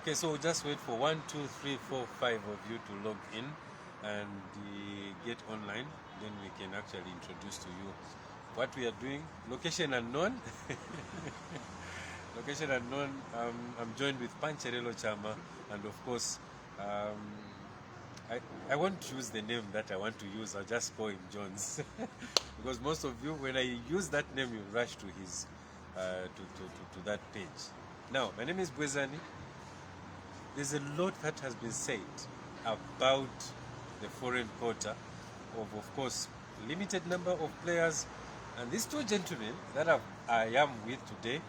Okay, so we'll just wait for 1, 2, 3, 4, 5 of you to log in and get online. Then we can actually introduce to you what we are doing. Location unknown. Location unknown. I'm joined with Pancherelo Chama, and of course, I won't use the name that I want to use. I'll just call him Jones, because most of you, when I use that name, you rush to his to that page. Now, my name is Bwezani. There's a lot that has been said about the foreign quota of course, limited number of players. And these two gentlemen that I am with today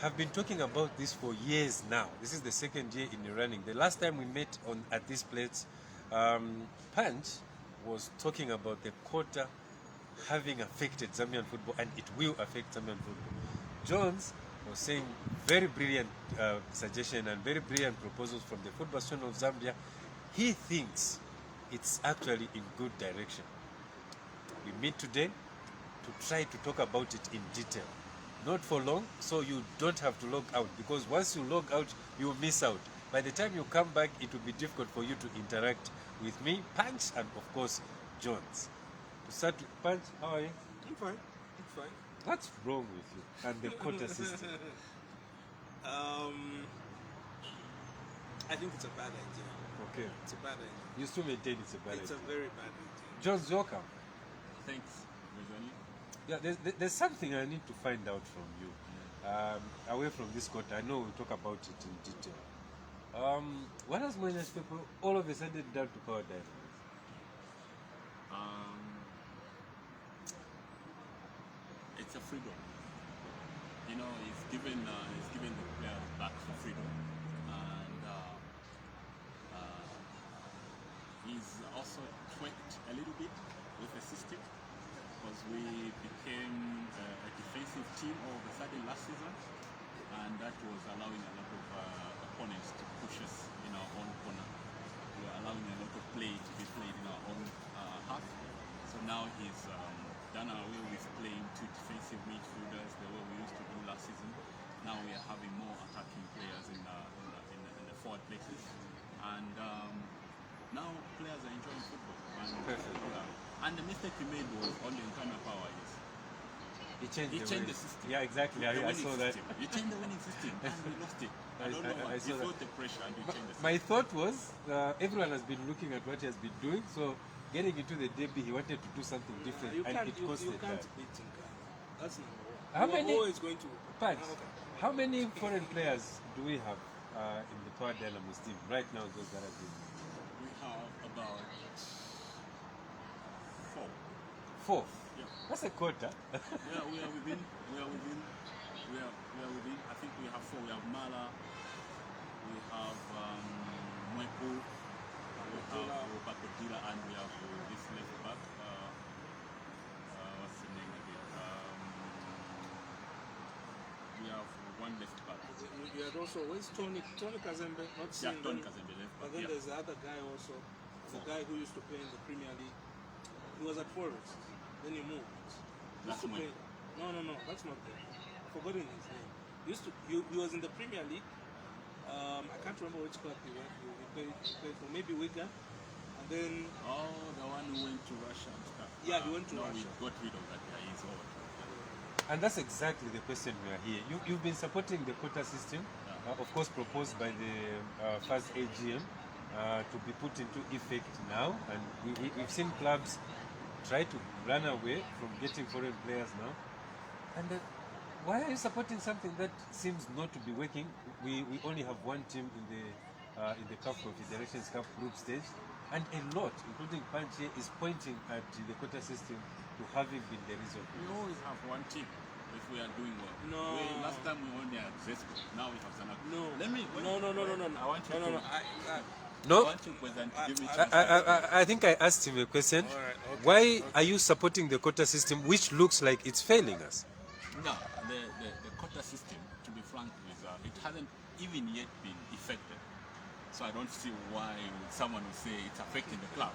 have been talking about this for years now. This is the second year in the running. The last time we met at this place, Punch was talking about the quota having affected Zambian football, and it will affect Zambian football. Jones was saying very brilliant suggestion and very brilliant proposals from the Football Association of Zambia. He thinks it's actually in good direction. We meet today to try to talk about it in detail. Not for long, so you don't have to log out, because once you log out, you'll miss out. By the time you come back, it will be difficult for you to interact with me, Punch, and of course, Jones. To start with, Punch, how are you? I'm fine. I'm fine. What's wrong with you and the quota system? I think it's a bad idea. Okay. It's a bad idea. You still maintain it's a bad idea? It's a very bad idea. Jones, welcome. Thanks, Bwezani. Yeah, there's something I need to find out from you. Away from this quota, I know we'll talk about it in detail. What has Moyni's people all of a sudden done to power dynamics? It's a freedom. You know, it's given the players back for freedom, and he's also tweaked a little bit with the system, because we became a defensive team all of a sudden last season, and that was allowing a lot of opponents to push us in our own corner. We were allowing a lot of play to be played in our own half. So now he's done away with playing two defensive midfielders the way we used to do last season. Now we are having more attacking players in the forward places, and now players are enjoying football. And the mistake he made was on the internal power. Yes. He changed the system. Yeah, exactly. I saw that. You changed the winning system and we lost it. I don't know why. He felt the pressure and he changed the system. My thought was, everyone has been looking at what he has been doing, so getting into the derby, he wanted to do something different, and it costed that. Beat him. That's number one. How many? Always going to. Punch, how many foreign players do we have in the Power Dynamos team right now? Those that have been. We have about Four. Yeah. That's a quota. Yeah, we are within. I think we have four. We have Mala, we have Mwepu, we have Pakodila, and we have this left back. What's the name again? We have one left back. You had also, where's Tony Kazembe? Not seeing Tony them. Kazembe left back. But then there's the other guy also, the guy who used to play in the Premier League. He was at Forest, then he moved. That's No, that's not there. I've forgotten his name. He was in the Premier League. I can't remember which club he went. He played for maybe Wigan, and then the one who went to Russia and stuff. Yeah, he went to Russia. We got rid of that guy. He's over. And that's exactly the question we are here. You've been supporting the quota system, of course proposed by the first AGM to be put into effect now, and we've seen clubs try to run away from getting foreign players now. And why are you supporting something that seems not to be working? We only have one team in the CAF Confederations Cup group stage, and a lot, including Panche, is pointing at the quota system to having been the reason. We always have one team if we are doing well. No. Last time we only had Zesco. Now we have Zanaga. No. Let me. No. I want you to. No, I want you to give me. I think I asked him a question. All right, okay. Why are you supporting the quota system, which looks like it's failing us? No, the quota system, to be frank, it hasn't even yet been effective. So I don't see why someone would say it's affecting the club.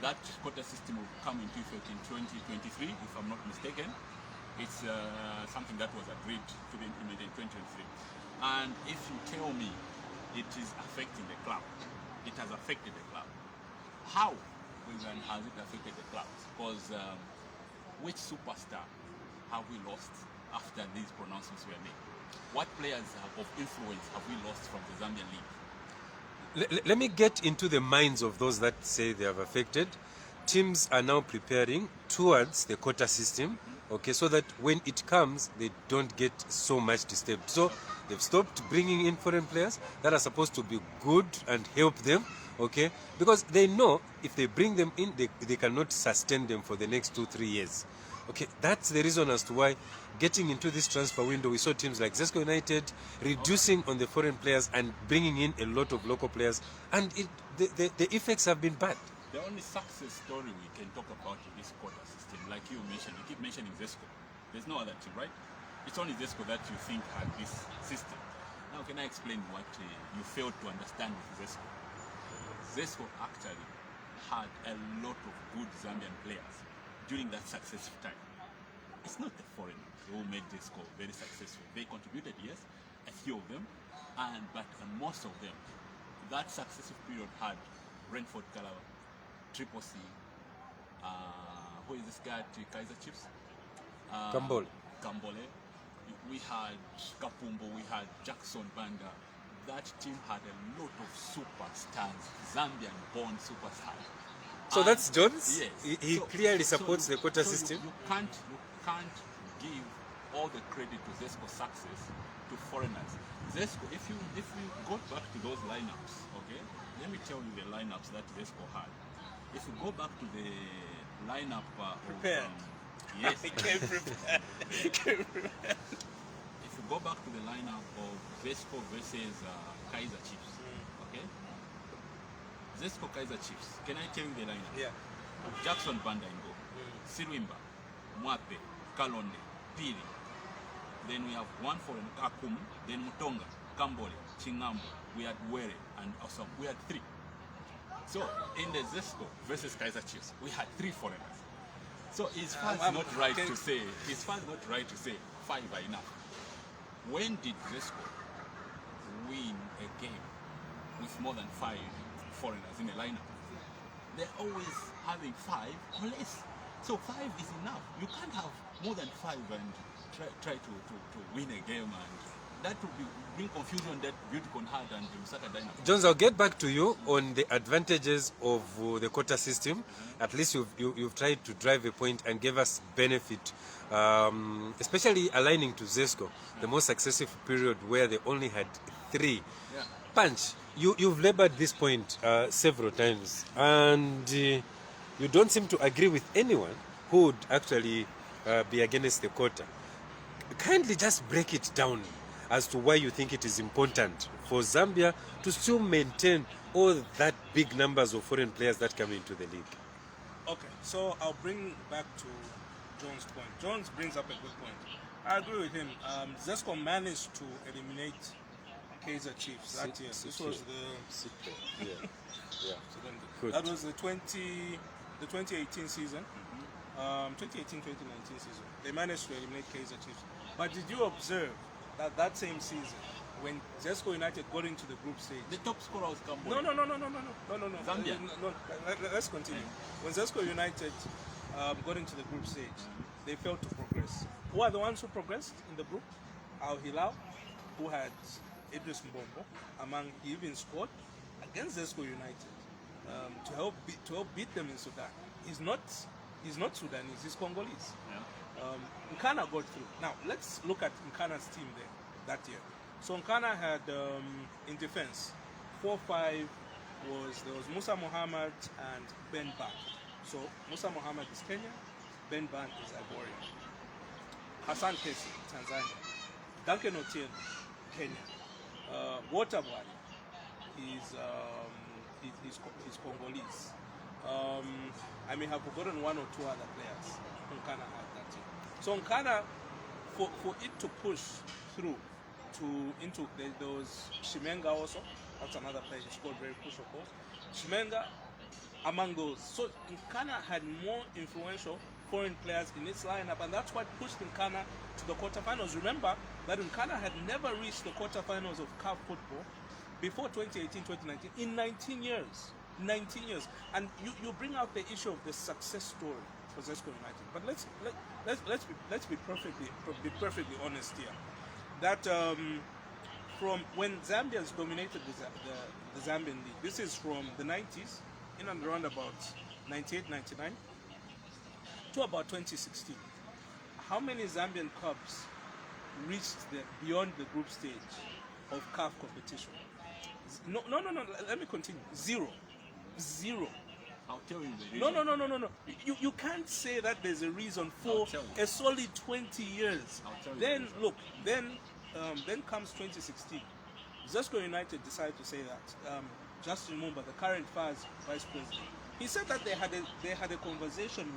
That quota system will come into effect in 2023, if I'm not mistaken. It's something that was agreed to be implemented in 2023. And if you tell me it is affecting the club. It has affected the club. How has it affected the club? Because which superstar have we lost after these pronouncements were made? What players of influence have we lost from the Zambian league? Let me get into the minds of those that say they have affected. Teams are now preparing towards the quota system, okay, so that when it comes, they don't get so much disturbed. So they've stopped bringing in foreign players that are supposed to be good and help them, okay, because they know if they bring them in, they cannot sustain them for the next 2-3 years. Okay, that's the reason as to why getting into this transfer window, we saw teams like Zesco United reducing on the foreign players and bringing in a lot of local players, and the effects have been bad. The only success story we can talk about in this quota system, like you mentioned, you keep mentioning Zesco. There's no other team, right? It's only Zesco that you think had this system. Now, can I explain what you failed to understand with Zesco? Zesco actually had a lot of good Zambian players during that successive time. It's not the foreigners who made Zesco very successful. They contributed, yes, a few of them, but most of them, that successive period had Brentford Calabar, Triple C, who is this guy at Kaiser Chiefs? Kambole. We had Kapumbo, we had Jackson Banda. That team had a lot of superstars, Zambian-born superstars. So that's Jones? Yes. He clearly supports the quota so system. You can't give all the credit to Zesco's success to foreigners. Zesco, if you go back to those lineups, okay, let me tell you the lineups that Zesco had. If you go back to the lineup Prepared. Yes. He came prepared. If you go back to the lineup of Zesco versus Kaiser Chiefs, okay? Zesco Kaiser Chiefs, can I tell you the lineup? Yeah. Jackson Banda in goal, Sirwimba, Mwape, Kalonde, Piri. Then we have one for Akum, then Mutonga, Kambole, Chingambo, we had Were, and Osam. We had three. So in the Zesco versus Kaiser Chiefs, we had three foreigners. So it's not right to say five are enough. When did Zesco win a game with more than 5 foreigners in a lineup? They're always having 5 or less. So 5 is enough. You can't have more than 5 and try to win a game, and that would bring confusion that Beauticon had and Lusaka Dynamo. Jones, I'll get back to you on the advantages of the quota system. At least you've tried to drive a point and give us benefit, especially aligning to Zesco, the most successful period where they only had 3. Yeah. Punch, you've labored this point several times, and you don't seem to agree with anyone who would actually be against the quota. Kindly just break it down as to why you think it is important for Zambia to still maintain all that big numbers of foreign players that come into the league. Okay, so I'll bring back to John's point. Jones brings up a good point. I agree with him. Zesco managed to eliminate Kaiser Chiefs that year. This was the yeah. So that was the 2018 season. 2018-2019 season. They managed to eliminate Kaiser Chiefs. But did you observe that same season when Zesco United got into the group stage? The top scorer was Kambole. No. Zambia. No. Let's continue. When Zesco United got into the group stage, they failed to progress. Who are the ones who progressed in the group? Al Hilal, who had Idris Mbombo. He even scored against Zesco United to help beat them in Sudan. He's not Sudanese. He's Congolese. Yeah. Nkana got through. Now let's look at Nkana's team there that year. So Nkana had in defense 4-5 there was Musa Mohammed and Ben Ban. So Musa Mohammed is Kenya, Ben Ban is Ivorian. Hassan Kesi, Tanzania. Duncan Otieno, Kenya. Walter Bwali he's Congolese. I may have forgotten 1 or 2 other players Nkana had that year. So Nkana, for it to push through there was Shimenga also. That's another player who scored very crucial goals. Shimenga among those. So Nkana had more influential foreign players in its lineup, and that's what pushed Nkana to the quarterfinals. Remember that Nkana had never reached the quarterfinals of CAF football before 2018, 2019, in 19 years. 19 years. And you bring out the issue of the success story for Zesco United. But let's be perfectly honest here. That from when Zambians dominated the Zambian league, this is from the 90s, in and around about 98, 99, to about 2016. How many Zambian clubs reached beyond the group stage of CAF competition? No. Let me continue. Zero. I'll tell you the reason. No. You can't say that there's a reason for a solid 20 years. I'll tell you Then the reason. look, then comes 2016. Zesco United decided to say that Justin Mumba, the current vice president, he said that they had a conversation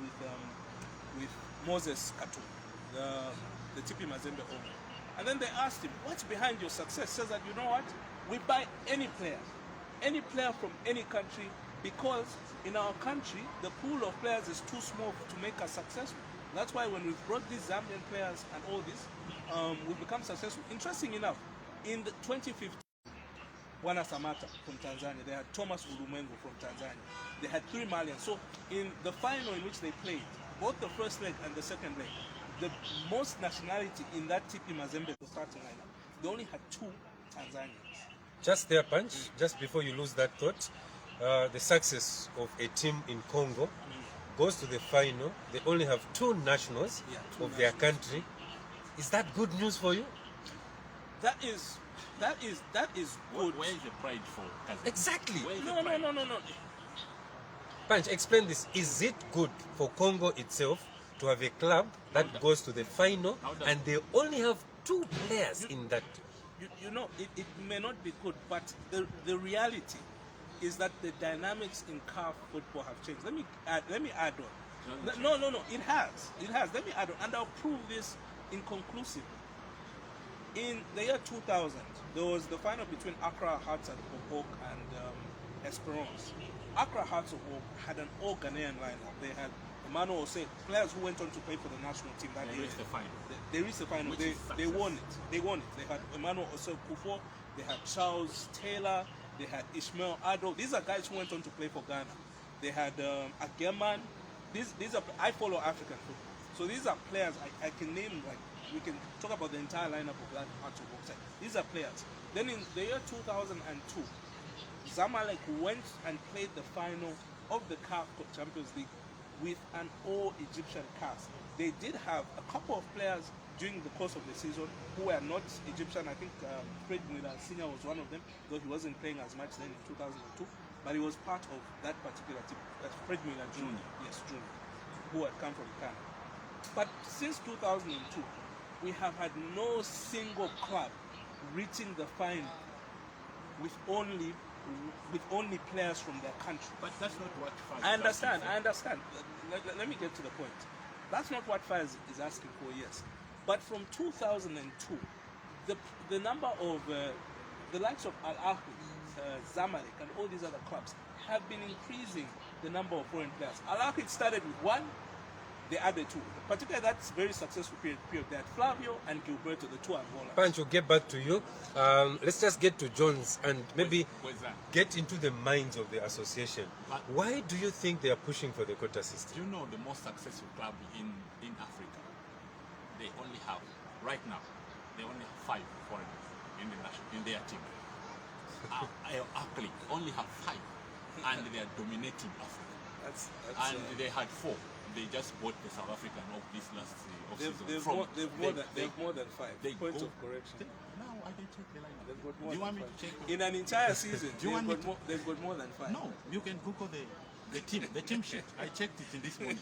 with Moses Katu, the TP Mazembe owner, and then they asked him, "What's behind your success?" He says that, you know what, we buy any player from any country, because in our country the pool of players is too small to make us successful. That's why when we brought these Zambian players and all this, we've become successful. Interesting enough, in the 2015, Wana Samata from Tanzania, they had Thomas Ulumengo from Tanzania, they had 3 Malians. So in the final in which they played, both the first leg and the second leg, the most nationality in that TP Mazembe starting lineup, they only had 2 Tanzanians. Just there, Punch, just before you lose that thought, the success of a team in Congo goes to the final. They only have 2 nationals of their country. Is that good news for you? That is good. Where is the pride for Kazan? Exactly. Where is the No. pride? Punch, explain this. Is it good for Congo itself to have a club that goes to the final and they only have 2 players in that? You know, it may not be good, but the reality is that the dynamics in CAF football have changed. Let me add on. No, it has. Let me add on, and I'll prove this inconclusively. In the year 2000, there was the final between Accra Hearts of Oak and Esperance. Accra Hearts of Oak had an all Ghanaian lineup. They had Emmanuel Osei, players who went on to play for the national team that They year. reached the final. They reached the final. Which They is success. won it. They had Emmanuel Osei Kufo, they had Charles Taylor, they had Ishmael Ado. These are guys who went on to play for Ghana. They had Ageman. These are, I follow African football, so these are players I can name. Like, we can talk about the entire lineup of that Hearts of Oak side. These are players. Then in the year 2002, Zamalek went and played the final of the CAF Champions League with an all-Egyptian cast. They did have a couple of players during the course of the season who were not Egyptian. I think Fred Miller Senior was one of them, though he wasn't playing as much then in 2002, but he was part of that particular team. That's Fred Miller Jr. Yes, Jr., who had come from Ghana. But since 2002, we have had no single club reaching the final with only players from their country. But that's not what Faz I is asking understand. for. Let me get to the point. That's not what Faz is asking for, yes. But from 2002, the number of the likes of Al Ahly, Zamalek, and all these other clubs have been increasing the number of foreign players. Al Ahly started with 1, they added 2. Particularly that's very successful period. They had Flavio and Gilberto, the 2 Angola. Punch, we'll get back to you. Let's just get to Jones and maybe Where's that? get into the minds of the association. Why do you think they are pushing for the quota system? Do you know the most successful club in Africa? They only have, right now, they only have 5 foreigners in their team. Actually, only have 5, and they are dominating Africa. And they had 4. They just bought the South African of this last off-season. They've more than 5. They Point go- of correction. Now I can check the lineup. They've got Do more you want than me to 5. check? In an entire season, Do you want me to- they've got more than 5. No, you can Google the team sheet. I checked it in this morning.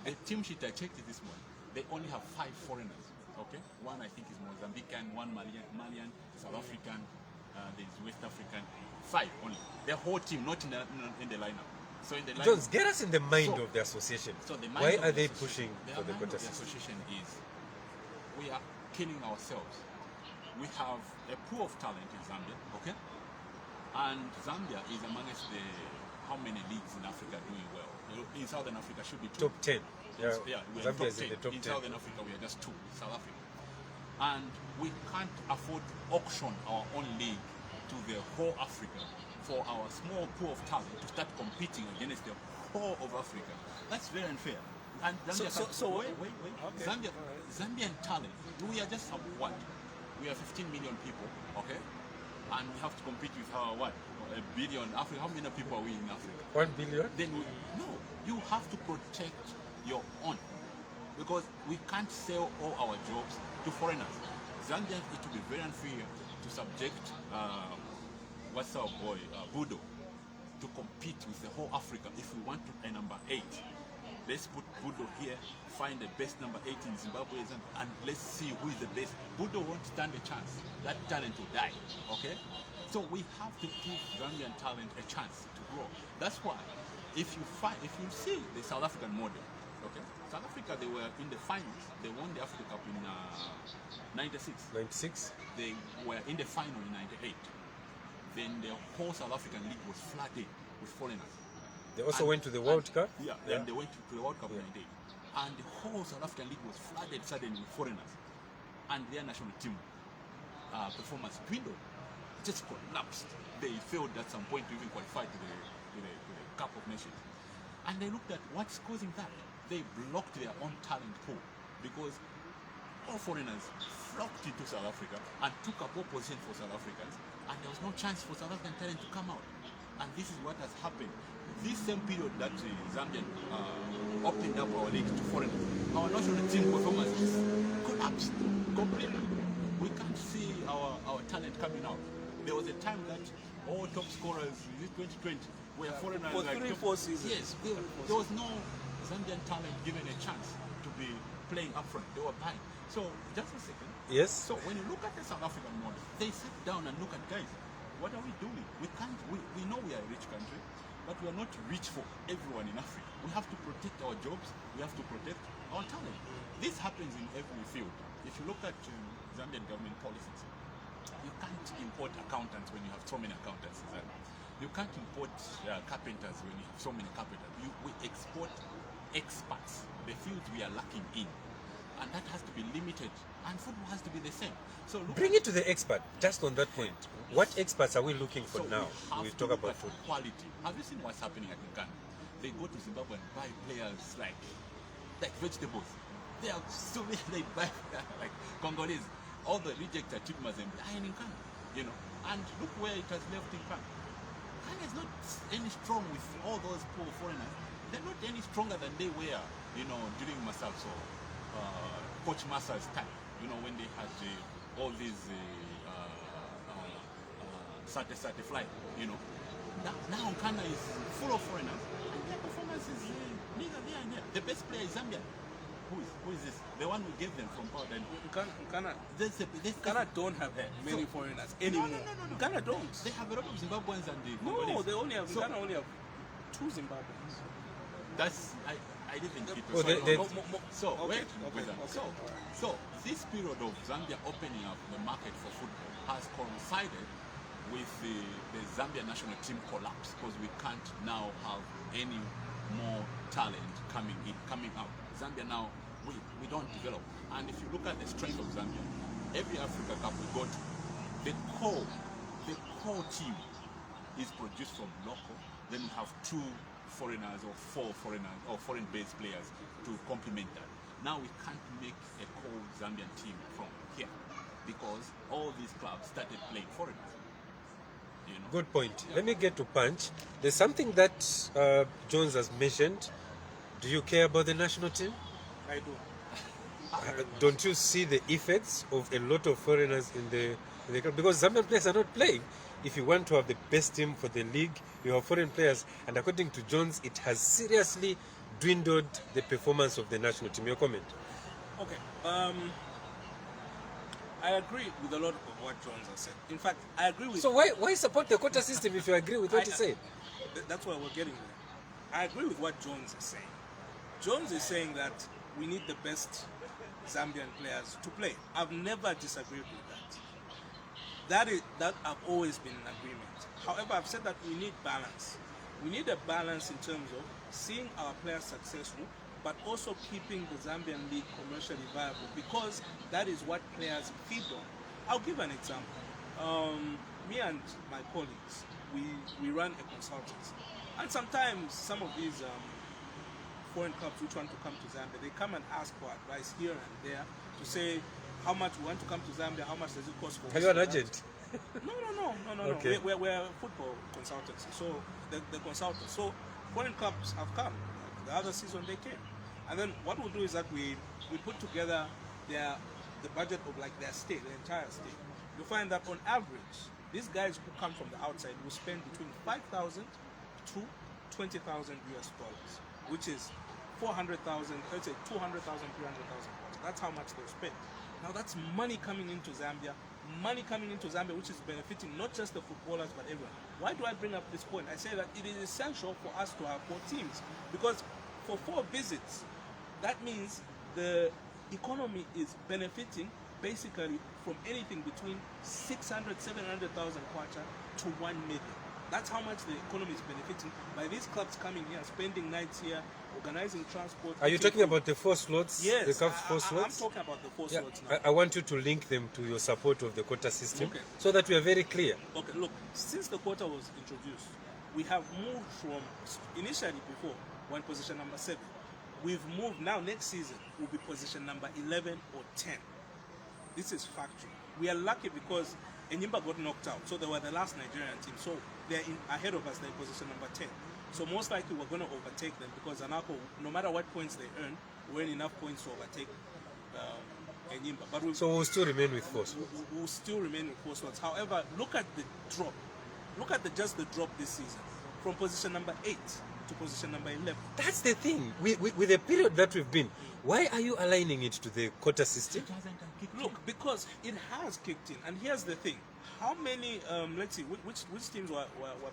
The team sheet, I checked it this morning. They only have 5 foreigners. Okay, 1 I think is Mozambican, 1 Malian, South African, there's West African. 5 only. Their whole team, not in the lineup. So in the lineup. Jones, get us in the mind of the association. So the mind Why of are the they association- pushing for the mind quota of the system? association is we are killing ourselves. We have a pool of talent in Zambia, okay? And Zambia is amongst the how many leagues in Africa doing well? In Southern Africa should be 2. Top 10. Yeah, we're Zambia is in 10. the top In 10. Southern Africa, we are just 2. South Africa, and we can't afford to auction our own league to the whole Africa for our small pool of talent to start competing against the whole of Africa. That's very unfair. And Zambia wait. Okay. Zambian talent, we are just what? We are 15 million people, okay? And we have to compete with our what? A billion Africa. How many people are we in Africa? 1 billion? Then no, you have to protect your own, because we can't sell all our jobs to foreigners. Zambians, it will be very unfair to subject what's our boy Budo to compete with the whole Africa. If we want to a number 8, let's put Budo here, find the best number 8 in Zimbabwe, and let's see who is the best. Budo won't stand a chance. That talent will die. Okay? So we have to give Zambian talent a chance to grow. That's why, if you see the South African model, okay, South Africa, they were in the finals. They won the Africa Cup in '96. 96? They were in the final in '98. Then the whole South African league was flooded with foreigners. They also went to the World Cup? Yeah, and they went to the World Cup in '98. And the whole South African league was flooded suddenly with foreigners. And their national team performance dwindled. Just collapsed. They failed at some point to even qualify to the Cup of Nations. And they looked at what's causing that. They blocked their own talent pool because all foreigners flocked into South Africa and took up all position for South Africans, and there was no chance for South African talent to come out. And this is what has happened. This same period that Zambian opened up our league to foreigners, our national team performances collapsed completely. We can't see our talent coming out. There was a time that all top scorers in 2020 were foreigners. For like 3-4 seasons. Yes, there was no Zambian talent given a chance to be playing up front. They were behind. So, just a second. Yes. So, when you look at the South African model, they sit down and look at, guys, what are we doing? We can't, we know we are a rich country, but we are not rich for everyone in Africa. We have to protect our jobs. We have to protect our talent. This happens in every field. If you look at Zambian government policies, you can't import accountants when you have so many accountants in Zambia. You can't import carpenters when you have so many carpenters. We export experts, the fields we are lacking in. And that has to be limited. And football has to be the same. So Bring it to the expert, just on that point. What experts are we looking for so now? We talk about football. quality. Have you seen what's happening at Ghana? They go to Zimbabwe and buy players like vegetables. They are so many, they buy like Congolese. All the rejected Chief Mazembe are in Ghana, you know. And look where it has left in Ghana. Ghana is not any strong with all those poor foreigners. They're not any stronger than they were, you know, during Masaso, Coach Masa's time. You know, when they had all these Sate fly, you know. Now Ghana is full of foreigners, and their performance is neither there nor there. The best player is Zambian. Who is this? The one we gave them from Powder. Ghana don't have many foreigners anymore. No. Ghana don't. They have a lot of Zimbabweans and the No, Congolese. they only have. So, Ghana only have 2 Zimbabweans. That's I didn't keep Oh, it. So, okay. So this period of Zambia opening up the market for football has coincided with the Zambia national team collapse, because we can't now have any more talent coming out. Zambia now, we don't develop. And if you look at the strength of Zambia, every Africa Cup we go to, the core team is produced from local. Then we have 2 foreigners or 4 foreigners or foreign-based players to complement that. Now we can't make a core Zambian team from here because all these clubs started playing foreigners. You know? Good point. Let me get to Punch. There's something that Jones has mentioned. Do you care about the national team? I do. Don't you see the effects of a lot of foreigners in the club? Because Zambian players are not playing. If you want to have the best team for the league, you have foreign players. And according to Jones, it has seriously dwindled the performance of the national team. Your comment? Okay. I agree with a lot of what Jones has said. In fact, I agree with... So why support the quota system if you agree with what he said? That's why we're getting there. I agree with what Jones is saying. Jones is saying that we need the best Zambian players to play. I've never disagreed with that. That I've always been in agreement. However, I've said that we need balance. We need a balance in terms of seeing our players successful, but also keeping the Zambian league commercially viable, because that is what players feed on. I'll give an example. me and my colleagues, we run a consultancy, and sometimes some of these foreign clubs which want to come to Zambia, they come and ask for advice here and there to say how much we want to come to Zambia, how much does it cost for. Are you an agent? No. Okay. We're a football consultancy, so the consultants. So foreign clubs have come. The other season they came, and then what we'll do is that we put together the budget of like their state, the entire state. You find that on average, these guys who come from the outside will spend between 5,000 to 20,000 US dollars, which is 400,000, let's say 200,000, 300,000. That's how much they spend. Now that's money coming into Zambia, which is benefiting not just the footballers but everyone. Why do I bring up this point? I say that it is essential for us to have 4 teams, because for 4 visits, that means the economy is benefiting basically from anything between 600, 700,000 kwacha to 1 million. That's how much the economy is benefiting by these clubs coming here, spending nights here, organizing transport. Are you talking about the 4 slots? Yes, the CAF's 4 slots? I'm talking about the 4 Yeah, slots now. I want you to link them to your support of the quota system, Okay. so that we are very clear. Okay, look, since the quota was introduced, we have moved from, initially before, one position number 7. We've moved now, next season, will be position number 11 or 10. This is factual. We are lucky because Enyimba got knocked out, so they were the last Nigerian team. So they're ahead of us, they're in position number 10. So most likely we're going to overtake them, because Anako, no matter what points they earn, we earn enough points to overtake Enyimba. But So we'll still remain with 4 slots. we'll still remain with 4 slots. However, look at the drop. Look at just the drop this season, from position number 8 to position number 11. That's the thing. With the period that we've been, why are you aligning it to the quota system? It hasn't kicked in. Look, because it has kicked in, and here's the thing: how many? Let's see, which teams were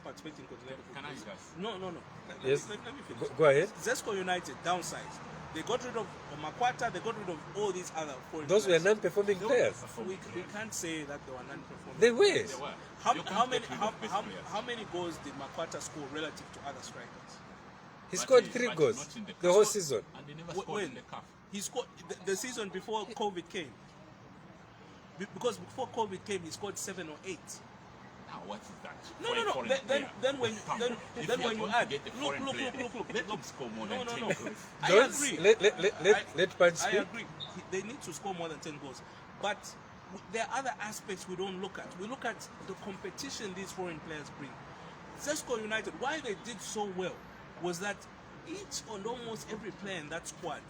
participating in continental Can I football? guess? No. Yes. Let me finish. Go ahead. Zesco United downsized. They got rid of Makwata. They got rid of all these other foreign Those were players. non-performing players. We can't say that they were non-performing. They were. They were. How, You can't how many get rid how, of best how, players. how many goals did Makwata score relative to other strikers? He But scored he- 3 but goals not in the the whole cup. season. And they never Wh- scored when? in the cup. He scored the season before COVID came. Because before COVID came, he scored 7 or 8. Now what is that? No. For a foreign player. Then when Come, if then you're when you going to add, get a look, foreign player, let him score more than 10 goals. I Don't agree. let Punch I speak. agree. They need to score more than 10 goals, but there are other aspects we don't look at. We look at the competition these foreign players bring. Zesco United, why they did so well was that each and almost every player in that squad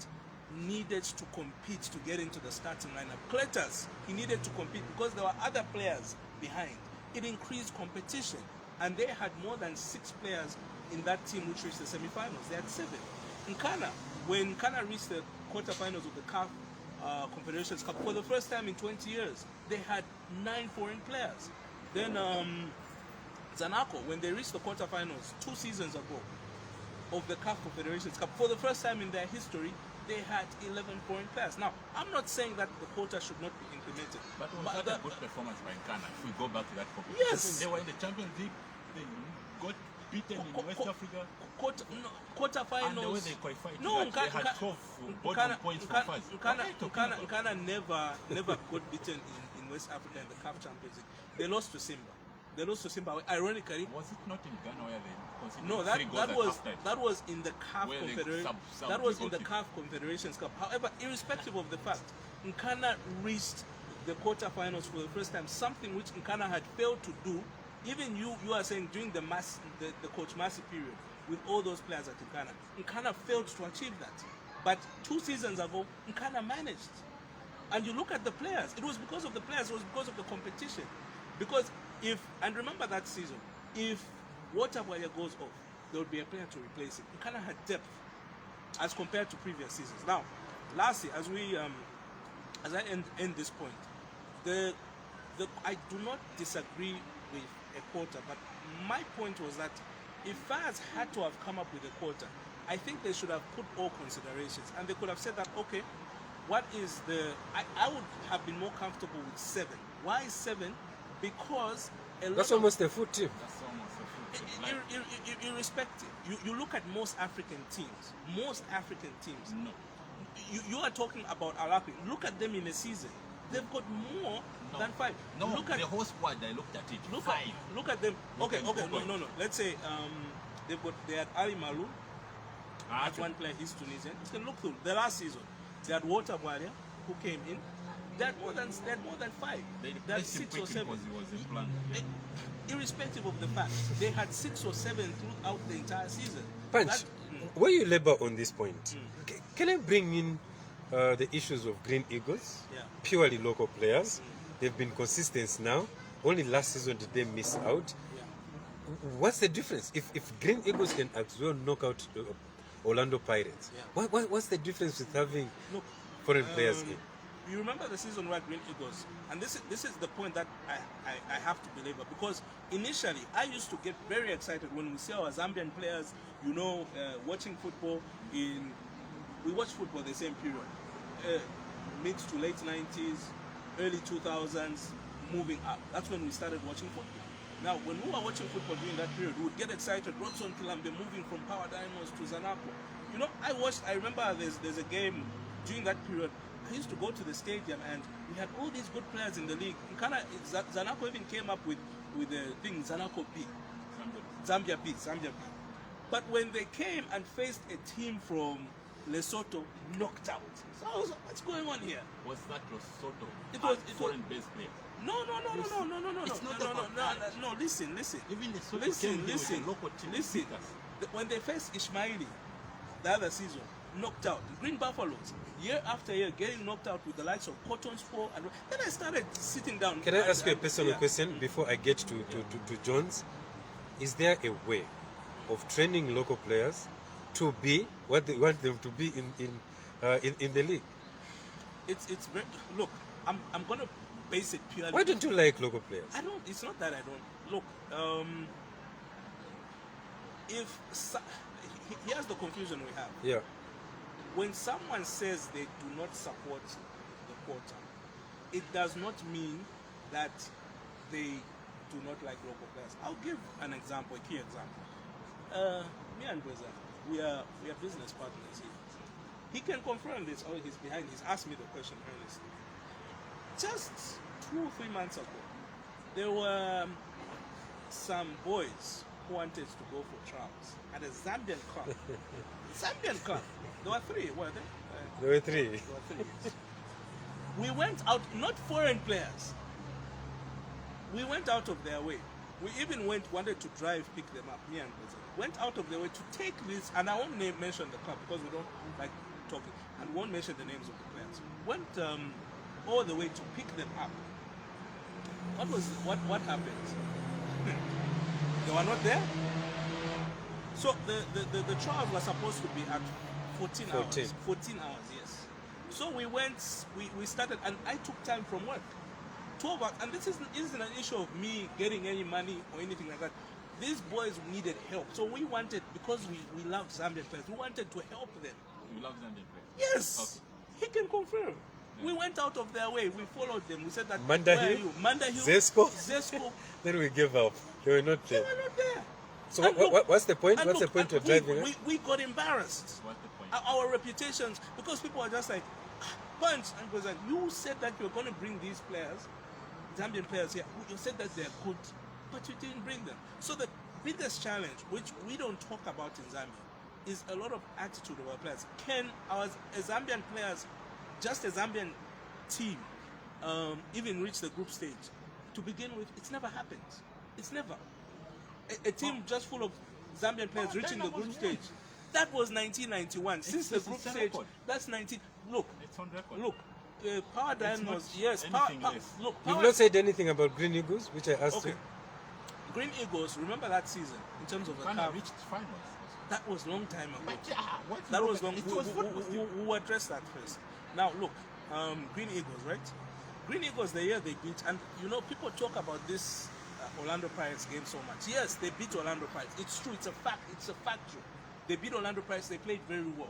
needed to compete to get into the starting lineup. Cletus, he needed to compete because there were other players behind. It increased competition, and they had more than 6 players in that team which reached the semi-finals. They had 7. In Ghana, when Ghana reached the quarterfinals of the CAF Confederations Cup for the first time in 20 years, they had 9 foreign players. Then Zanaco, when they reached the quarterfinals 2 seasons ago of the CAF Confederations Cup, for the first time in their history, they had 11 foreign players. Now, I'm not saying that the quota should not be implemented. But was that a good performance by Ghana? If we go back to that competition, Yes. they were in the Champions League. They got beaten in West Africa. Quarterfinals. And the way they qualified, No, they had 12 bottom points from first. What are you talking about? Ghana never got beaten in West Africa in the CAF Champions League. They lost to Simba. Ironically, Was it not in Ghana where they conceded no, 3 goals at halftime? that was in the CAF Where they Confederation. sub- That was in the goalkeeper. CAF Confederations Cup. However, irrespective of the fact, Nkana reached the quarterfinals for the first time, something which Nkana had failed to do. Even you are saying during the Coach Massey period, with all those players at Nkana failed to achieve that. But 2 seasons ago, Nkana managed. And you look at the players, it was because of the players, it was because of the competition. Because and remember that season, if Waterboya goes off, there would be a player to replace him. Nkana had depth as compared to previous seasons. Now, lastly, as I end this point, I do not disagree with a quota, but my point was that if FAS had to have come up with a quota, I think they should have put all considerations, and they could have said that, okay, what is I would have been more comfortable with 7. Why 7? Because That's almost a full team. That's almost a full team. irrespective, you look at most African teams. No. You are talking about Alapi. Look at them in a season. They've got more than 5. No, look at the whole squad, I looked at it. look 5. look at them. You Okay, can okay, go no. Let's say they had Ali Malou. That's one player. He's Tunisian. You can look through the last season. They had Walter Boaria, who came in. They had more than 5. They They had replaced him 6 or quickly 7. because he was in plan. Irrespective of the fact, they had 6 or 7 throughout the entire season. Punch, That- where you labor on this point, can I bring in the issues of Green Eagles? Yeah. Purely local players. They've been consistent now. Only last season did they miss out. Yeah. What's the difference? If Green Eagles can as well knock out Orlando Pirates, Yeah. what's the difference with having Look, foreign players in? you remember the season where Green Eagles, and this is the point that I have to belabor, because initially I used to get very excited when we see our Zambian players, watching football we watch football the same period, mid to late 90s, early 2000s, moving up. That's when we started watching football. Now, when we were watching football during that period, we would get excited. Robson Kilambe moving from Power Dynamos to Zanaco. I remember there's a game during that period. I used to go to the stadium and we had all these good players in the league. Zanaco even came up with the thing Zanaco B. Zambia B. But when they came and faced a team from Lesotho, knocked out. So I was like, what's going on here? Was that Lesotho? It was foreign-based player. No. It's not about that. No, listen. Even Lesotho Listen, came here with listen, a local team. listen. When they faced Ismaili the other season, knocked out. The Green Buffaloes, year after year, getting knocked out with the likes of Cotton Sport. And then I started sitting down. Can I ask you a personal Yeah. question before I get to Jones? Is there a way of training local players to be what they want them to be in the league? It's very, look. I'm gonna base it purely. Why don't you like local players? I don't. It's not that I don't. Look, here's the confusion we have. Yeah. When someone says they do not support the quota, it does not mean that they do not like local players. I'll give an example, a key example. Me and Breza, we are business partners here. He can confirm this. Oh, he's behind. He's asked me the question earnestly. Just 2 or 3 months ago, there were some boys who wanted to go for trials at a Zambian club. Zambian club. There were 3, were there? There were 3. There were 3. Yes. We went out, not foreign players. We went out of their way. We even wanted to drive, pick them up, me and Breza. Went out of their way to take this, and I won't mention the club because we don't like talking, and won't mention the names of the players. Went all the way to pick them up. What happened? They were not there. So the trials were supposed to be at 14 hours. 14 hours, yes. So we went, we started, and I took time from work. 12 hours, and this isn't an issue of me getting any money or anything like that. These boys needed help. So we wanted, because we love Zambian players, we wanted to help them. You love Zambian players? Yes. Okay. He can confirm. We went out of their way. We followed them. We said that, Manda where are Hill? you? Manda Hill. Zesco? Then we gave up. They were not They there. were not there. So And look, what's the point? and What's look, the point and of driving? we got embarrassed. What's the point? Our reputations, because people are just like, Punch, and was like, you said that you're going to bring these players, Zambian players here. You said that they're good, but you didn't bring them. So the biggest challenge, which we don't talk about in Zambia, is a lot of attitude of our players. Can our Zambian players, just a Zambian team, even reach the group stage? To begin with, it's never happened. It's never. A team just full of Zambian players reaching the group stage. That was 1991. Since the group stage, that's 19. Look, It's on record. look. Power Dynamos, yes. anything less. Look, You've Power, not said anything about Green Eagles, which I asked okay. you. Green Eagles. Remember that season in terms of the Ghana cup? reached finals. That was long time ago. But what That was long. It was football still. We'll address that first. Now look, Green Eagles, right? Green Eagles, the year they beat, and people talk about this Orlando Pirates game so much. Yes, they beat Orlando Pirates. It's true. It's a fact. It's a factual. They beat Orlando Pirates. They played very well.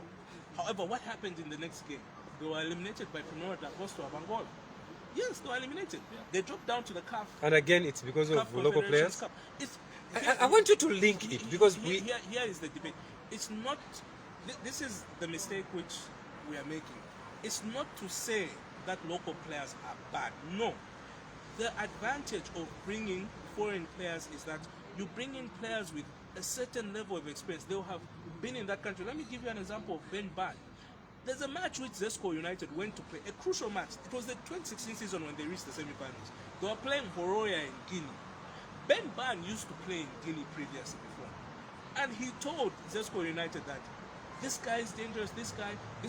However, what happened in the next game? They were eliminated by Primero da Agosto of Angola. Yes, they were eliminated. Yeah. They dropped down to the CAF. And again, it's because of CAF local Confederations players. Cup. I want you to link it because Here is the debate. It's not. This is the mistake which we are making. It's not to say that local players are bad. No. The advantage of bringing foreign players is that you bring in players with a certain level of experience. They'll have been in that country. Let me give you an example of Ben Ban. There's a match which Zesco United went to play, a crucial match. It was the 2016 season when they reached the semi-finals. They were playing Horoya in Guinea. Ben Ban used to play in Guinea previously before. And he told Zesco United that this guy is dangerous, this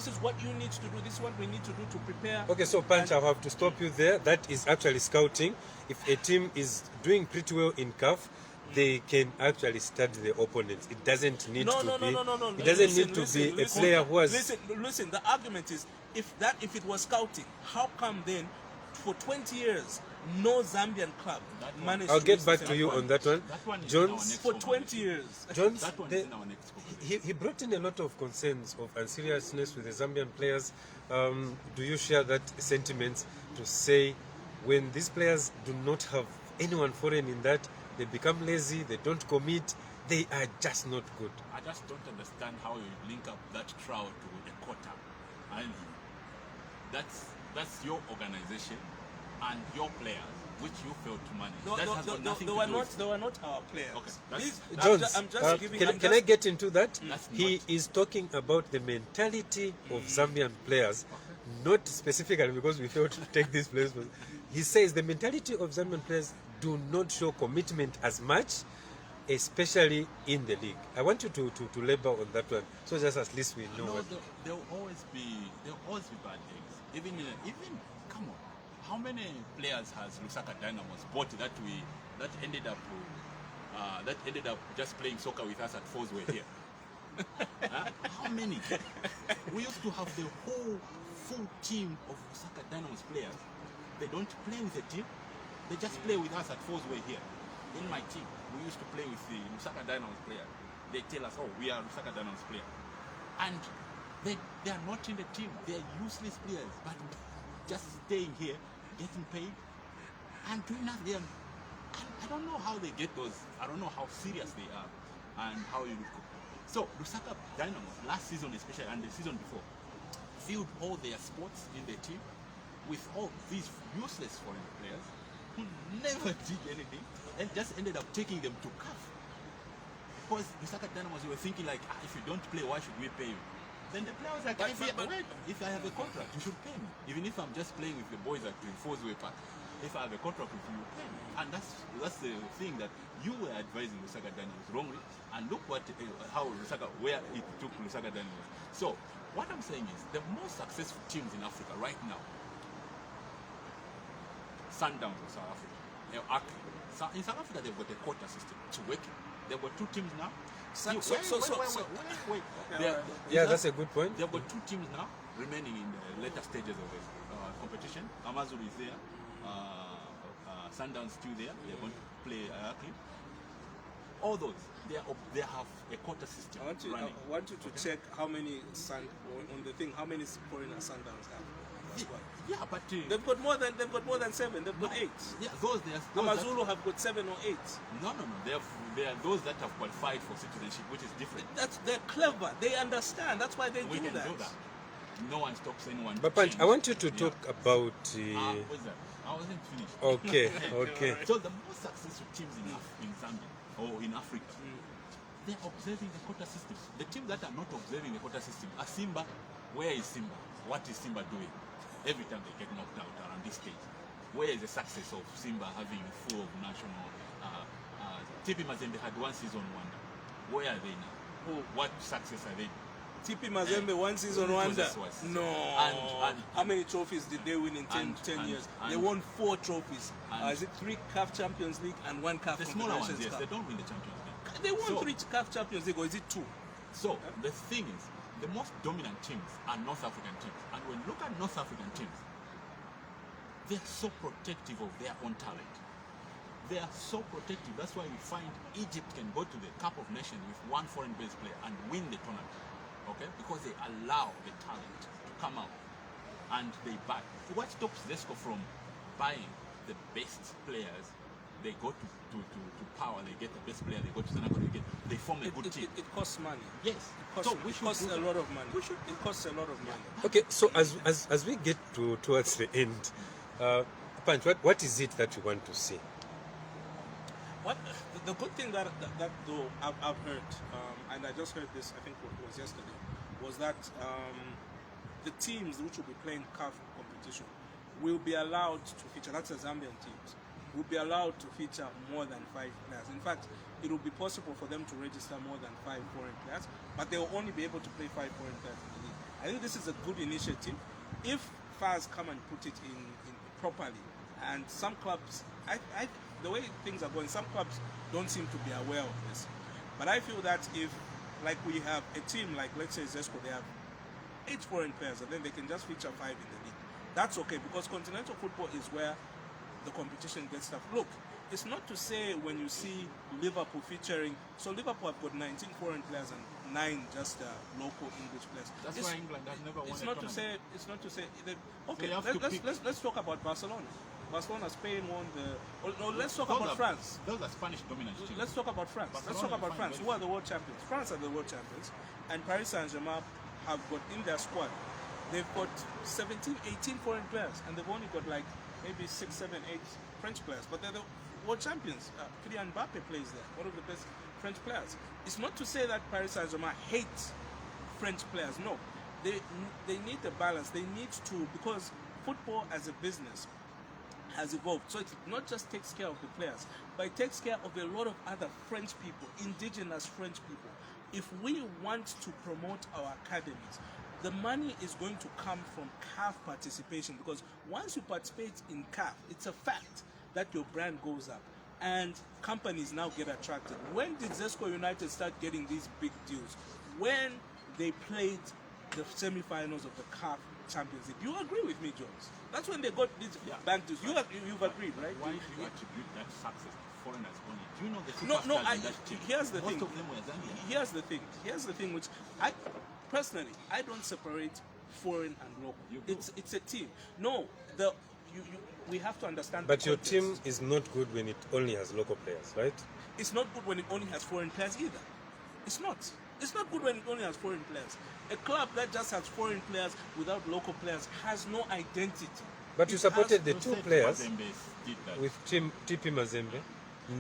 is what you need to do, this is what we need to do to prepare. Okay, so Punch, I have to stop you there. That is actually scouting. If a team is doing pretty well in CAF, they can actually study the opponents. It doesn't need to be. It doesn't need to be a player who has. Listen. The argument is if it was scouting, how come then for 20 years no Zambian club managed? I'll to get reach back the to you on that one. That one is Jones, in our for next 20 years. Jones, That one is in our next conversation. he brought in a lot of concerns of unseriousness with the Zambian players. Do you share that sentiment to say when these players do not have anyone foreign in that, they become lazy, they don't commit, they are just not good? I just don't understand how you link up that crowd to a quota. And that's your organization and your players, which you failed to manage. That has got nothing to do with. They were not our players. Okay, Jones, I'm just giving. can I get into that? That's He not- is talking about the mentality of Zambian players, not specifically because we failed to take this place. But he says the mentality of Zambian players do not show commitment as much, especially in the league. I want you to labor on that one, so just at least we know No, what. there'll always be bad things. Even come on, how many players has Lusaka Dynamos bought that ended up just playing soccer with us at Fosway here? Huh? How many? We used to have the whole full team of Lusaka Dynamos players. They don't play with the team. They just play with us at Fosway here. In my team, we used to play with the Lusaka Dynamos players. They tell us, oh, we are Lusaka Dynamos players. And they are not in the team. They are useless players, but just staying here, getting paid, and doing nothing. And I don't know how they get those. I don't know how serious they are, and how you look. So Lusaka Dynamos last season, especially, and the season before, filled all their spots in the team with all these useless foreign players who never did anything, and just ended up taking them to CAF. Because Lusaka Dynamos, you were thinking like, if you don't play, why should we pay you? Then the player was like, if I have a contract, you should pay me. Even if I'm just playing with the boys at Fosway Park, if I have a contract with you, you pay me. And that's the thing that you were advising Lusaka Dynamos wrongly. And look where it took Lusaka Dynamos. So what I'm saying is the most successful teams in Africa right now, Sundowns of South Africa, in South Africa they've got a quota system. It's working. They've got two teams now. Wait. That's a good point. They've got two teams now remaining in the later stages of the competition. Amazulu is there. Sundowns still there. They're going to play Ayaki. All those, they have a quota system running. I want you to check how many on the thing. How many foreigner Sundowns have? Yeah, but they've got more than 7. They've got 8. Yeah, those Amazulu have got 7 or 8. No. They are those that have qualified for citizenship, which is different. They're clever. They understand. That's why We can do that. No one stops anyone. But Punch, I want you to talk about. What's that? I wasn't finished. Okay. So the most successful teams in Zambia or in Africa, they're observing the quota system. The teams that are not observing the quota system are Simba. Where is Simba? What is Simba doing? Every time they get knocked out around this stage. Where is the success of Simba having full of national? TP Mazembe had one season wonder. Where are they now? What success are they? TP Mazembe one season wonder. No. And how many trophies did they win in 10 years? They won 4 trophies. Is it 3 CAF Champions League and 1 CAF the smaller ones, Confederations yes, Cup? they don't win the Champions League. They won 3 CAF Champions League, or is it 2? So the thing is, the most dominant teams are North African teams. And when you look at North African teams, they're so protective of their own talent. They are so protective. That's why we find Egypt can go to the Cup of Nations with one foreign-based player and win the tournament. Okay? Because they allow the talent to come out. And they buy. What stops Zesco from buying the best players they go to power, they get the best player, they go to Senegal, they form a good team. It costs money. Yes. It costs a lot of money. It costs a lot of money. Okay, so as we get towards the end, Punch, what is it that you want to see? What the good thing that though I've heard, and I just heard this, I think it was yesterday, was that the teams which will be playing CAF competition will be allowed to feature. That's the Zambian teams. Will be allowed to feature more than 5 players. In fact, it will be possible for them to register more than 5 foreign players, but they will only be able to play 5 foreign players in the league. I think this is a good initiative. If FAS come and put it in properly, and some clubs, the way things are going, some clubs don't seem to be aware of this. But I feel that if, like we have a team like, let's say Zesco, they have 8 foreign players, and then they can just feature 5 in the league. That's okay, because continental football is where the competition gets stuff. Look, it's not to say when you see Liverpool featuring, so Liverpool have got 19 foreign players and 9 just local English players. That's why England has never won a tournament. It's not to say that, okay, So let's talk about Barcelona. Barcelona, Spain won let's talk about France. Those are Spanish dominant teams. Let's talk about France. Let's talk about France. Who are the world champions? France are the world champions, and Paris Saint-Germain have got in their squad, they've got 17, 18 foreign players, and they've only got like maybe 6, 7, 8 French players, but they're the world champions. Kylian Mbappe plays there, one of the best French players. It's not to say that Paris Saint-Germain hates French players. No, they need the balance. They need to, because football as a business has evolved. So it not just takes care of the players, but it takes care of a lot of other French people, indigenous French people. If we want to promote our academies, the money is going to come from CAF participation, because once you participate in CAF, it's a fact that your brand goes up and companies now get attracted. When did Zesco United start getting these big deals? When they played the semi-finals of the CAF Champions League. You agree with me, Jones? That's when they got these bank deals. You've agreed, right? Why do you attribute that success to foreigners only? Do you know the No, superstars in that team? here's the Most thing. of them were Zambian. Here's the thing which I personally, I don't separate foreign and local. You do. It's a team. No, we have to understand. But the your context. team is not good when it only has local players, right? It's not good when it only has foreign players either. It's not. It's not good when it only has foreign players. A club that just has foreign players without local players has no identity. But you supported the You 2 said players Mazembe did that. with TP Mazembe,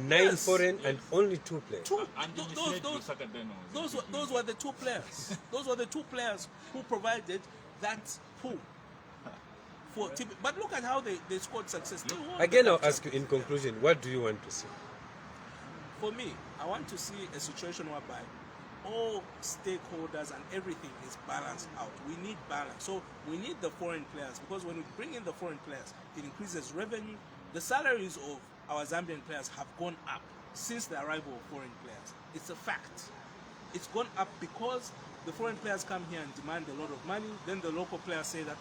9 Yes. foreign and only 2 players. And you misled Lusaka Deno. Those were the 2 players. Those were the 2 players who provided that pool for TP. But look at how they scored success. They won Again, the I'll cup ask you in conclusion, what do you want to see? For me, I want to see a situation whereby all stakeholders and everything is balanced out. We need balance. So we need the foreign players, because when we bring in the foreign players, it increases revenue. The salaries of our Zambian players have gone up since the arrival of foreign players. It's a fact. It's gone up because the foreign players come here and demand a lot of money. Then the local players say that,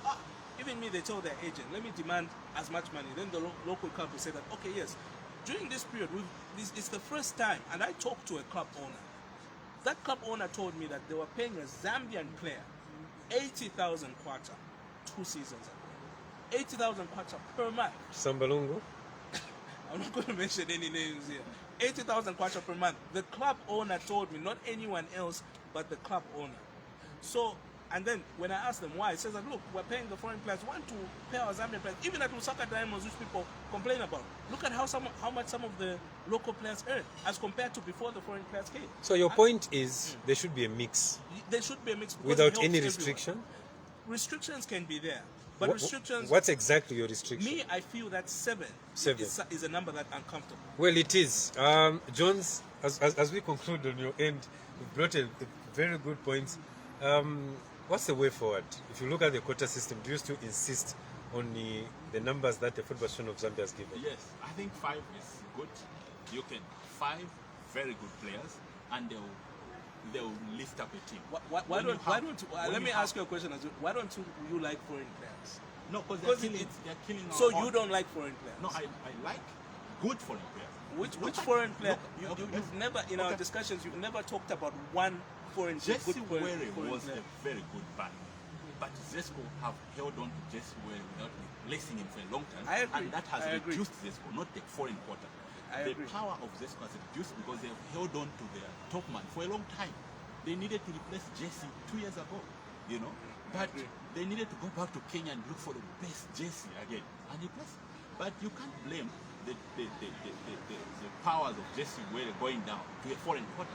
even me, they tell their agent, let me demand as much money. Then the local club will say that, okay, yes. During this period, it's the first time, and I talked to a club owner. That club owner told me that they were paying a Zambian player 80,000 kwacha 2 seasons ago. 80,000 kwacha per month. Sambalungu? I'm not going to mention any names here. 80,000 kwacha per month. The club owner told me, not anyone else, but the club owner. So, and then when I asked them why, it says that, look, we're paying the foreign players. We want to pay our Zambian players. Even at Lusaka Diamonds, which people complain about. Look at how much some of the local players earn as compared to before the foreign players came. So your point is there should be a mix There should be a mix because it without helps any everyone. restriction? Restrictions can be there, but restrictions. What's exactly your restriction? Me, I feel that 7 7. is a number that I'm comfortable. Well, it is. Jones, as we conclude on your end, you've brought a very good point. What's the way forward? If you look at the quota system, do you still insist on the numbers that the Football Association of Zambia has given? Yes, I think 5 is good. You can 5 very good players, and they'll lift up a team. Let me ask you a question. Why don't you like foreign players? No, because they're killing our So own. you don't like foreign players? No, I like good foreign players. Which foreign player? Look, You've never, in our discussions, you've never talked about one foreign Jesse good foreign Were was player. a very good back, but Zesco have held on to Jesse Were without replacing him for a long time, I agree. and that has I agree. reduced Zesco, not the foreign quota. I the agree. power of Zesco has reduced because they have held on to their top man for a long time. They needed to replace Jesse 2 years ago, you know, but agree. they needed to go back to Kenya and look for the best Jesse again and replace him. But you can't blame the powers of Jesse were going down to a foreign quarter.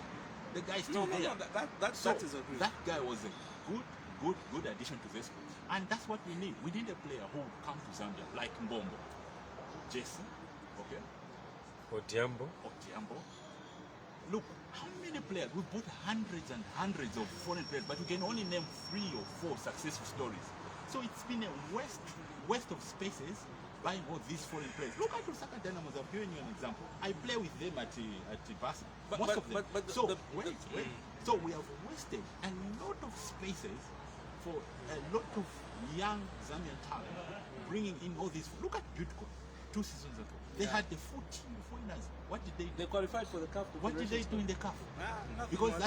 The guy is still there. That So is agreed. that guy was a good addition to Zesco. And that's what we need. We need a player who will come to Zambia like Mbombo, Jesse, okay, Odiambo. Otiambo. Look, how many players? We bought hundreds and hundreds of foreign players, but we can only name 3 or 4 successful stories. So it's been a waste of spaces buying all these foreign players. Look at Lusaka Dynamos. I've given you an example. I play with them at Barca. Most of them. So wait. So we have wasted a lot of spaces for a lot of young Zambian talent, bringing in all these. Look at Butco 2 seasons ago. They had the full team of foreigners. What did they do? They qualified for the CAF. What did they do in the CAF? Nothing Because much.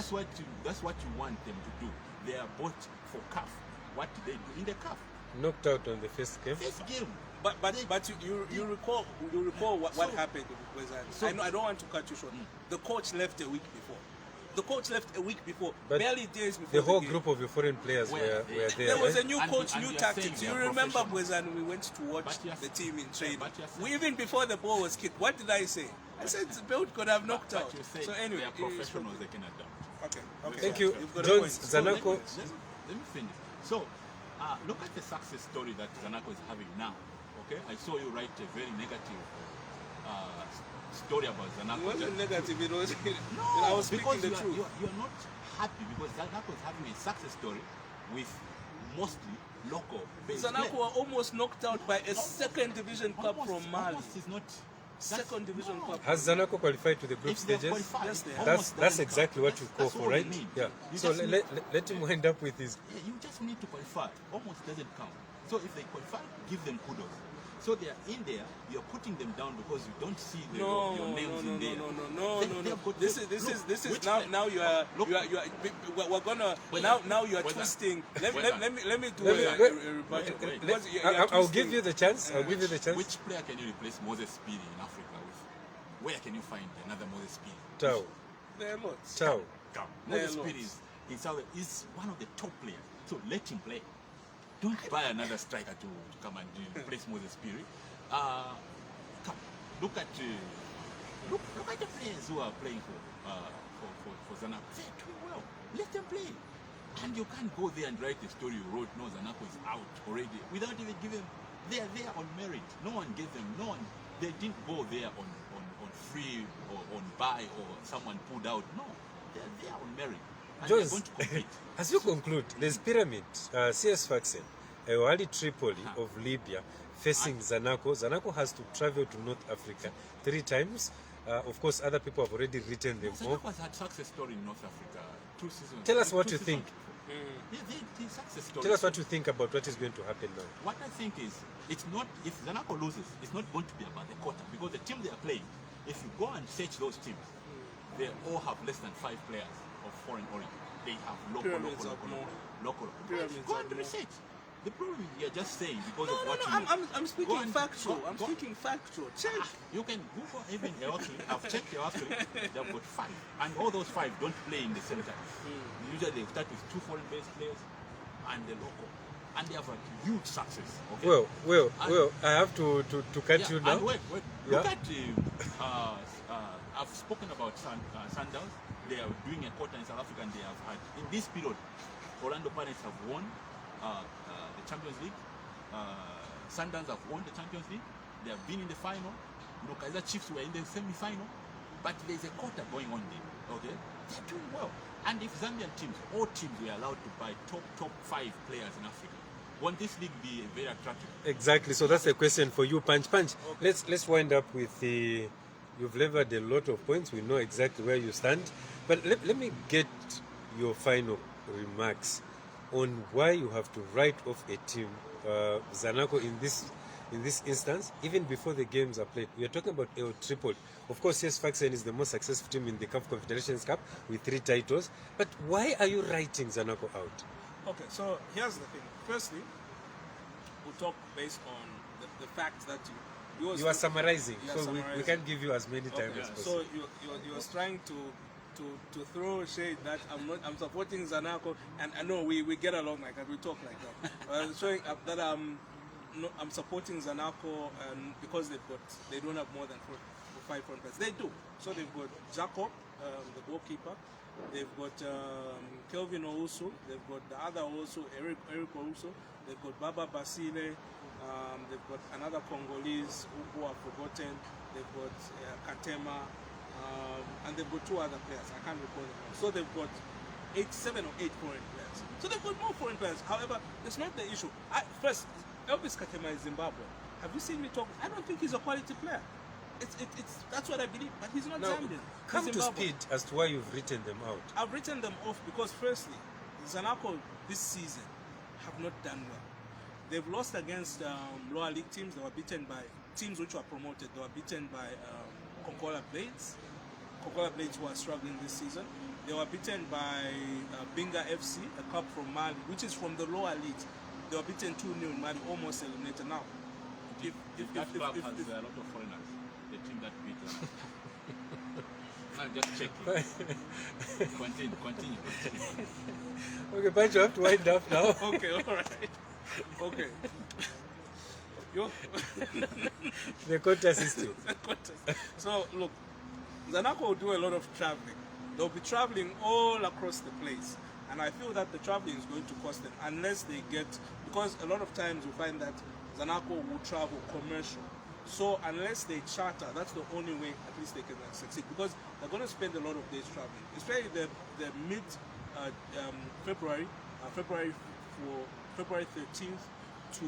that's what you want them to do. They are bought for CAF. What did they do in the CAF? Knocked out on the first game. First game. But you recall what happened with So- I don't want to cut you short. The coach left a week before. The coach left a week before, But barely days before The whole game. group of your foreign players Were were there. there. There was a right? new And coach, you- new and you are tactics. saying You they are remember, professionals. Bwezan, we went to watch But you are the saying- team in training. but you are saying- We even before the ball was kicked. What did I say? I said Belt could have knocked out. But you say So anyway, they are professionals. They can adapt. Okay. Thank you, You've got a Jones. point. So Zanako. let me finish. So, look at the success story that Zanako is having now. Okay, I saw you write a very negative story about Zanako. It wasn't negative. It was. No, I was speaking because the you are, truth. you are not happy because Zanako is having a success story with mostly local based Zanako players. were almost knocked out by a second division club from Mali. Almost is not Second division club. Has Zanako qualified to the group If they stages? qualify, Yes, they have. That's almost that's doesn't exactly count. what you call That's for, all right? they need. Yeah. You So just need- let him wind up with his. Yeah, you just need to qualify. Almost doesn't count. So if they qualify, give them kudos. So they are in there. You're putting them down because you don't see your names in there. No. got- This look, is which now player- now you are look, we're gonna Wait, now you are wait, twisting. Let me do Let me- a wait, rebuttal. wait. Because I'll give you the chance. I'll give you the chance. Which player can you replace Moses Speedy in Africa with? Where can you find another Moses Speedy? Ciao. There are lots. Ciao. Come. There Moses are Speedy is one of the top players. So let him play. Don't buy another striker to come and replace Moses Speedy. Come. Look at the players who are playing for Zanako. They're doing well. Let them play. And you can't go there and write a story you wrote, no, Zanako is out already, without even giving. They are there on merit. No one gave them. No one. They didn't go there on free or on buy or someone pulled out. No, they're there on merit. And they're Jones, going to compete. as you conclude, there's Pyramid, CS Faxen, a Wali Tripoli of Libya facing Zanako. Zanako has to travel to North Africa 3 times. Of course, other people have already written them off. Zanako has had success story in North Africa 2 seasons. Tell us what 2 you seasons. think. The success story. Tell us what you think about what is going to happen now. What I think is, it's not, if Zanako loses, it's not going to be about the quota because the team they are playing, if you go and search those teams, they all have less than 5 players of foreign origin. They have local. Pyramids Go are and more. research. The problem is you're just saying because No, of no, what no. you know. I'm speaking Go and- factual. go- I'm go- speaking factual. Check. You can Google even Eritrea. I've checked Eritrea. They've got 5, and all those 5 don't play in the same time. Usually they start with 2 foreign-based players and the local, and they have a huge success. Okay? Well, I have to cut Yeah, you now. and wait. Yeah. Look at I've spoken about Sundowns. They are doing a quota in South Africa, and they have had in this period. Orlando Pirates have won the Champions League. Sundowns have won the Champions League. They have been in the final. Kaizer Chiefs were in the semi-final, but there's a quota going on there. Okay, they're doing well. And if Zambian teams, all teams were allowed to buy top 5 players in Africa, won't this league be very attractive? Exactly. So that's a question for you, Punch. Let's wind up with the. You've levered a lot of points. We know exactly where you stand. But let me get your final remarks on why you have to write off a team, Zanako, in this instance, even before the games are played. We are talking about El Tripoli. Of course, yes, Faxen is the most successful team in the CAF Confederations Cup with 3 titles. But why are you writing Zanako out? Okay, so here's the thing. Firstly, we'll talk based on the fact that You are summarizing, You are so we summarizing. can't give you as many times Okay, as so possible. you was trying to throw shade that I'm supporting Zanaco, and I know we get along like that, we talk like that. Showing that I'm supporting Zanaco, and because they don't have more than 5 front players. They do. So they've got Jacob, the goalkeeper. They've got Kelvin Ousu. They've got the other Ousu, Eric Ousu. They've got Baba Basile. They've got another Congolese who are forgotten. They've got Katema. And they've got 2 other players. I can't recall them all. So they've got 7 or 8 foreign players. So they've got more foreign players. However, that's not the issue. First, Elvis Katema is Zimbabwe. Have you seen me talk? I don't think he's a quality player. That's what I believe, but he's not Now, Zambian. come He's to Zimbabwe. speed as to why you've written them out. I've written them off because, firstly, Zanaco this season have not done well. They've lost against lower league teams. They were beaten by teams which were promoted. They were beaten by Concola Blades. Concola Blades who are struggling this season. They were beaten by Binga FC, a club from Mali, which is from the lower leagues. They were beaten 2-0 in Mali, almost eliminated. Now, That club has a lot of foreigners. The team that beat them. I'm just checking. Continue. Okay, but you have to wind up now. okay, all right. Okay. Yo. The quota system. So look, Zanaco will do a lot of traveling. They'll be traveling all across the place, and I feel that the traveling is going to cost them unless they get, because a lot of times you find that Zanaco will travel commercial. So unless they charter, that's the only way at least they can succeed, because they're going to spend a lot of days traveling, especially the mid February, February 13th to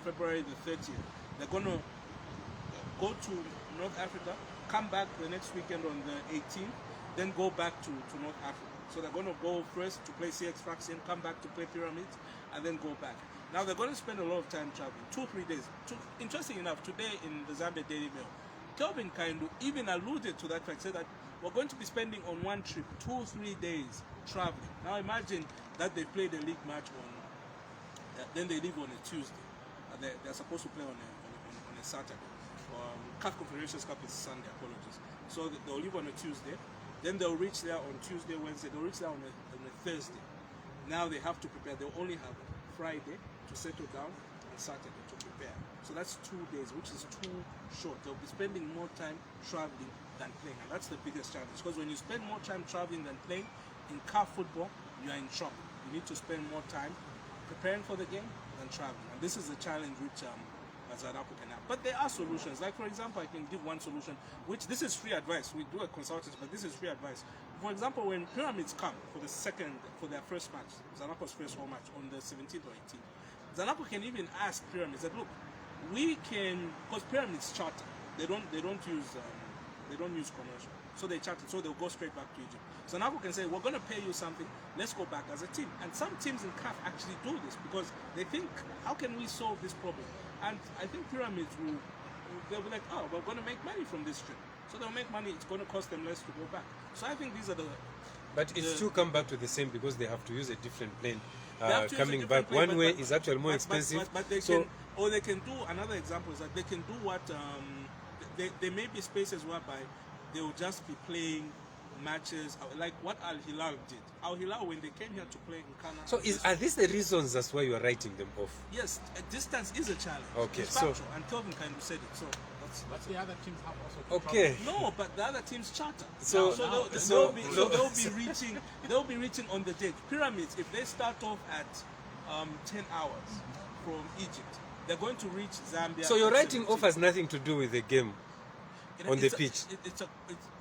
February the 30th. They're going to go to North Africa, come back the next weekend on the 18th, then go back to North Africa. So they're going to go first to play CX Faxin, come back to play Pyramids, and then go back. Now they're going to spend a lot of time traveling, 2-3 days. Interesting enough, today in the Zambian Daily Mail, Kelvin Kaindu even alluded to that fact, said that we're going to be spending on one trip 2-3 days traveling. Now imagine that they played a league match then they leave on a Tuesday. They're supposed to play on a Saturday. CAF Confederations Cup is Sunday, apologies. So they'll leave on a Tuesday, then they'll reach there on Tuesday, Wednesday, they'll reach there on a Thursday. Now they have to prepare. They'll only have Friday to settle down and Saturday to prepare. So that's 2 days, which is too short. They'll be spending more time traveling than playing, and that's the biggest challenge. Because when you spend more time traveling than playing, in CAF football, you are in trouble. You need to spend more time preparing for the game than traveling, and this is a challenge which Zanaco can have. But there are solutions. Like, for example, I can give one solution, which this is free advice. We do a consultancy, but this is free advice. For example, when Pyramids come for their first match, Zanaco's first home match on the 17th or 18th, Zanaco can even ask Pyramids that, look, we can, because Pyramids charter, they don't use commercial, so they charter, so they'll go straight back to Egypt. Zanaco can say, we're going to pay you something, let's go back as a team. And some teams in CAF actually do this because they think, how can we solve this problem? And I think Pyramids they'll be like, oh, we're going to make money from this trip. So they'll make money, it's going to cost them less to go back. So I think these are But it still come back to the same, because they have to use a different plane coming different back. plane, One way is actually more expensive. But they so, can, or they can do, another example is that they can do what, there may be spaces whereby they will just be playing matches like what Al Hilal did. Al Hilal, when they came here to play in Ghana. so are these the reasons that's why you are writing them off? Yes, distance is a challenge. Okay, it's so factual, and Kelvin kind of said it. So that's But the other teams have also okay. no, but the other teams charter. So- They'll be reaching on the date. Pyramids, if they start off at 10 hours from Egypt, they're going to reach Zambia. So your at writing 17. off has nothing to do with the game on the pitch.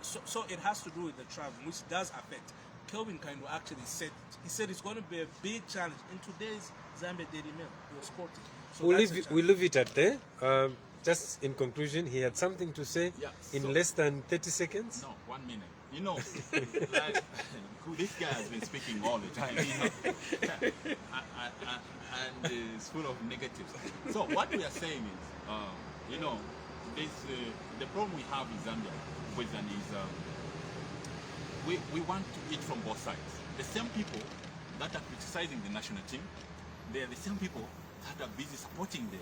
So it has to do with the travel, which does affect. Kelvin Kaindu actually said it. He said it's going to be a big challenge in today's Zambia Daily Mail. He was quoted. So We'll that's leave, a we'll challenge. leave it at there. Just in conclusion, he had something to say Yeah, in so- less than 30 seconds. No, 1 minute. You know, like, this guy has been speaking all the time, you know, and it's full of negatives. So what we are saying is, you know, the problem we have in Zambia with them is we want to eat from both sides. The same people that are criticizing the national team, they are the same people that are busy supporting the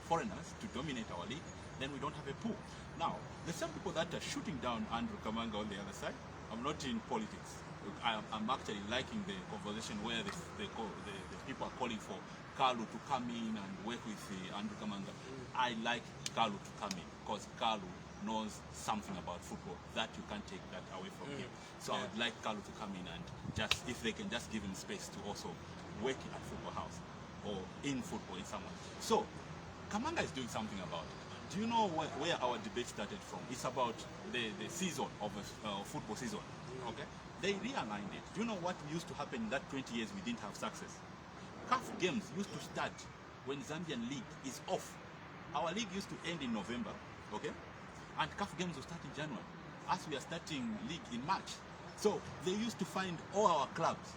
foreigners to dominate our league, then we don't have a pool. Now, there's some people that are shooting down Andrew Kamanga on the other side. I'm not in politics. I'm actually liking the conversation where the people are calling for Kalu to come in and work with Andrew Kamanga. I like Kalu to come in because Kalu knows something about football that you can't take that away from him. So I would like Kalu to come in and just, if they can just give him space to also work at football house or in football in someone. So Kamanga is doing something about it. Do you know where our debate started from? It's about the season of a football season. Okay, they realigned it. Do you know what used to happen in that 20 years we didn't have success? CAF games used to start when Zambian league is off. Our league used to end in November, okay? And CAF games will start in January, as we are starting league in March. So they used to find all our clubs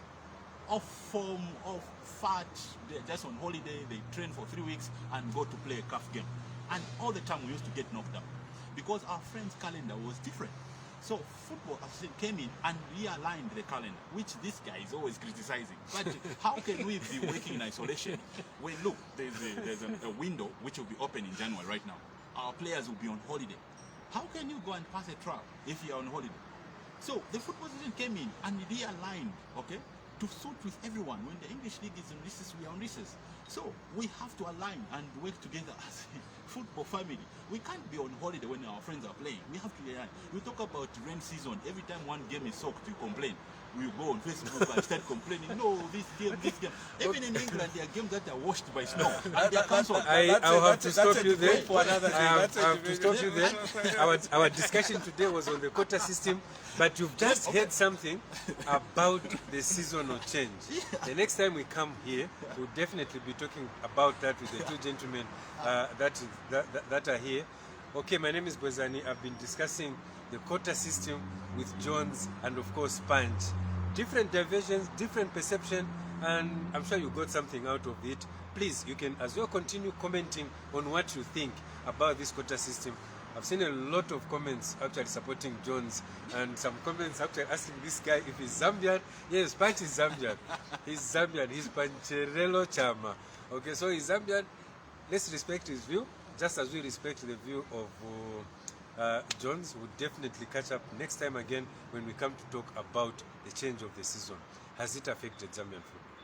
off form, off fat, they're just on holiday, they train for 3 weeks and go to play a CAF game. And all the time we used to get knocked out because our friends' calendar was different. So football came in and realigned the calendar, which this guy is always criticizing. But how can we be working in isolation when, look, there's a window which will be open in January right now. Our players will be on holiday. How can you go and pass a trial if you're on holiday? So the football season came in and realigned, okay, to suit with everyone. When the English league is on recess, we are on recess. So we have to align and work together as a football family. We can't be on holiday when our friends are playing. We have to align. We talk about rain season. Every time one game is soaked, we complain. We go on Facebook and start complaining. No, this game. Even in England, there are games that are washed by snow and they are cancelled. I'll have to stop you there. For another day. I have to stop you there. Our discussion today was on the quota system, but you've just heard something about the seasonal change. The next time we come here, we'll definitely be talking about that with the two gentlemen that are here. Okay, my name is Bwezani. I've been discussing the quota system with Jones and of course Punch. Different diversions, different perception, and I'm sure you got something out of it. Please, you can as well continue commenting on what you think about this quota system. I've seen a lot of comments actually supporting Jones and some comments actually asking this guy if he's Zambian. Yes, Punch is Zambian. He's Zambian. He's Pancherelo Chama. Okay, so he's Zambian. Let's respect his view, just as we respect the view of Jones. Will definitely catch up next time again when we come to talk about the change of the season. Has it affected Zambian football?